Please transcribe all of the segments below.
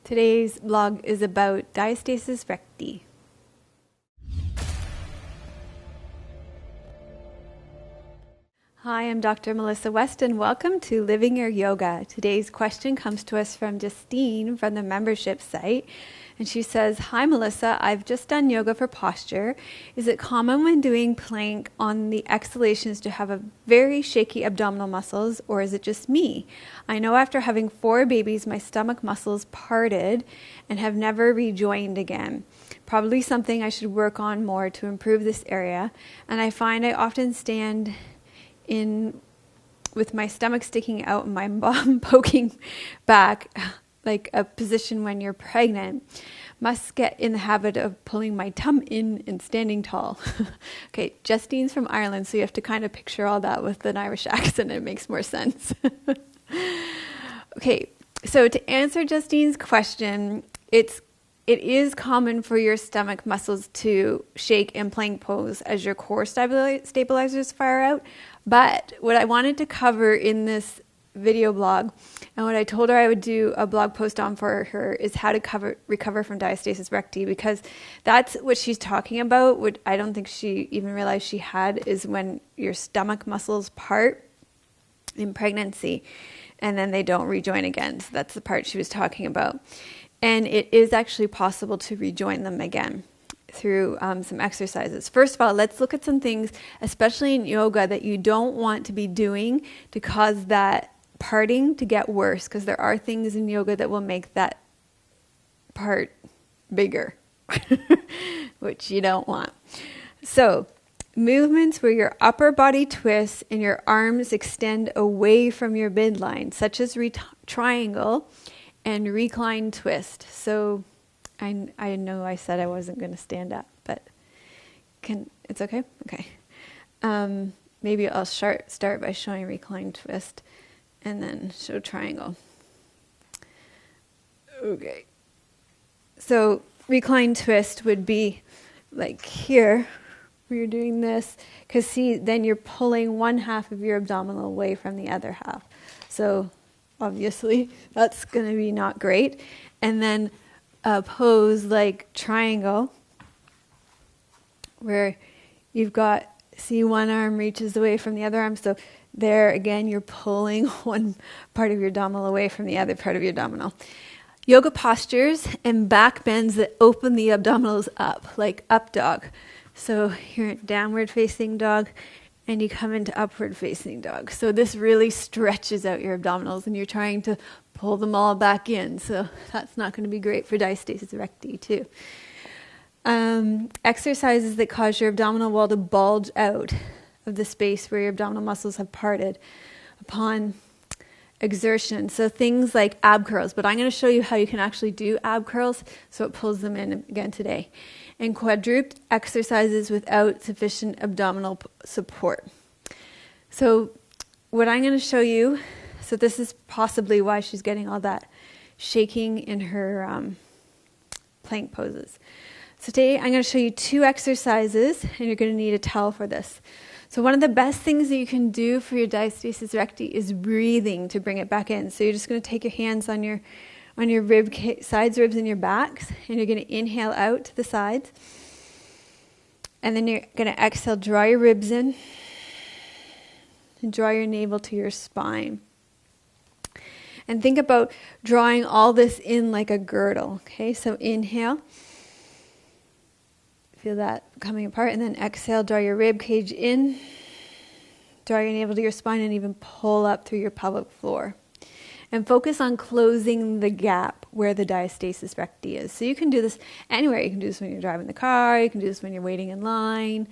Today's blog is about diastasis recti. Hi, I'm Dr. Melissa West and welcome to Living Your Yoga. Today's question comes to us from Justine from the membership site. And she says, "Hi Melissa, I've just done yoga for posture. Is it common when doing plank on the exhalations to have a very shaky abdominal muscles, or is it just me? I know after having 4 babies, my stomach muscles parted and have never rejoined again. Probably something I should work on more to improve this area. And I find I often stand in with my stomach sticking out and my bum poking back, like a position when you're pregnant. Must get in the habit of pulling my tum in and standing tall." Okay, Justine's from Ireland, so you have to kind of picture all that with an Irish accent. It makes more sense. Okay, so to answer Justine's question, it is common for your stomach muscles to shake in plank pose as your core stabilizers fire out. But what I wanted to cover in this video blog, and what I told her I would do a blog post on for her, is how to recover from diastasis recti, because that's what she's talking about. What I don't think she even realized she had is when your stomach muscles part in pregnancy and then they don't rejoin again. So that's the part she was talking about. And it is actually possible to rejoin them again through some exercises. First of all, let's look at some things, especially in yoga, that you don't want to be doing to cause that parting to get worse, because there are things in yoga that will make that part bigger, which you don't want. So, movements where your upper body twists and your arms extend away from your midline, such as triangle and recline twist. So, I know I said I wasn't going to stand up, but it's okay? Okay. Maybe I'll start by showing recline twist and then show triangle. Okay. So recline twist would be like here, where you're doing this, because see, then you're pulling one half of your abdominal away from the other half. So obviously that's going to be not great. And then a pose like triangle, where you've got, see, one arm reaches away from the other arm. So there again, you're pulling one part of your abdominal away from the other part of your abdominal. Yoga postures and back bends that open the abdominals up, like up dog. So you're in downward facing dog and you come into upward facing dog. So this really stretches out your abdominals and you're trying to pull them all back in. So that's not going to be great for diastasis recti too. Exercises that cause your abdominal wall to bulge out of the space where your abdominal muscles have parted upon exertion. So things like ab curls, but I'm going to show you how you can actually do ab curls so it pulls them in again today. And quadruped exercises without sufficient abdominal support. So what I'm going to show you, so this is possibly why she's getting all that shaking in her plank poses. So today I'm going to show you 2 exercises, and you're going to need a towel for this. So one of the best things that you can do for your diastasis recti is breathing to bring it back in. So you're just going to take your hands on your sides, ribs, and your backs, and you're going to inhale out to the sides. And then you're going to exhale, draw your ribs in, and draw your navel to your spine. And think about drawing all this in like a girdle. Okay, so inhale. Feel that coming apart, and then exhale, draw your rib cage in, draw your navel to your spine, and even pull up through your pelvic floor. And focus on closing the gap where the diastasis recti is. So you can do this anywhere. You can do this when you're driving the car, you can do this when you're waiting in line,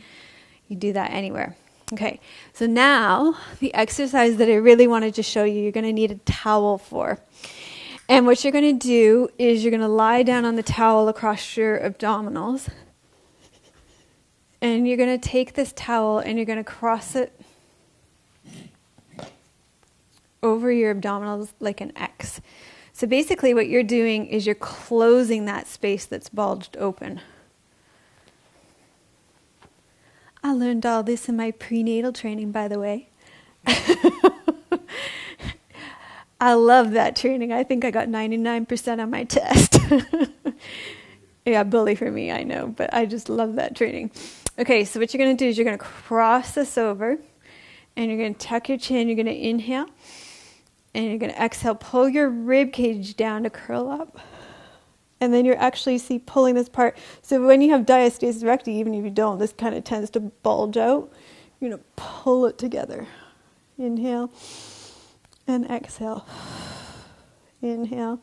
you do that anywhere. Okay, so now the exercise that I really wanted to show you, you're going to need a towel for. And what you're going to do is you're going to lie down on the towel across your abdominals. And you're going to take this towel and you're going to cross it over your abdominals like an X. So basically what you're doing is you're closing that space that's bulged open. I learned all this in my prenatal training, by the way. I love that training. I think I got 99% on my test. Yeah, bully for me, I know, but I just love that training. Okay, so what you're going to do is you're going to cross this over, and you're going to tuck your chin. You're going to inhale, and you're going to exhale. Pull your rib cage down to curl up. And then you're actually pulling this part. So when you have diastasis recti, even if you don't, this kind of tends to bulge out. You're going to pull it together. Inhale and exhale. Inhale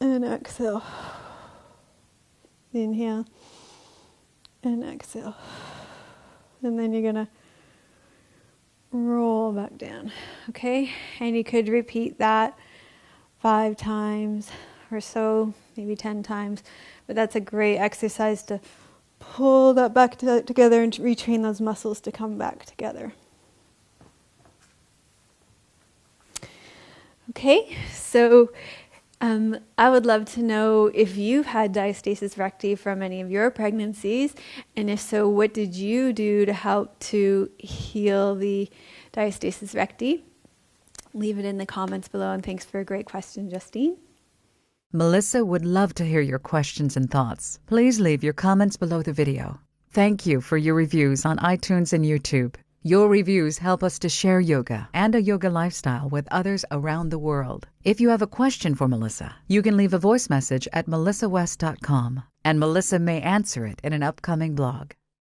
and exhale. Inhale and exhale. And then you're going to roll back down. Okay? And you could repeat that 5 times or so, maybe 10 times. But that's a great exercise to pull that back together and to retrain those muscles to come back together. Okay, so I would love to know if you've had diastasis recti from any of your pregnancies, and if so, what did you do to help to heal the diastasis recti? Leave it in the comments below, and thanks for a great question, Justine. Melissa would love to hear your questions and thoughts. Please leave your comments below the video. Thank you for your reviews on iTunes and YouTube. Your reviews help us to share yoga and a yoga lifestyle with others around the world. If you have a question for Melissa, you can leave a voice message at melissawest.com, and Melissa may answer it in an upcoming blog.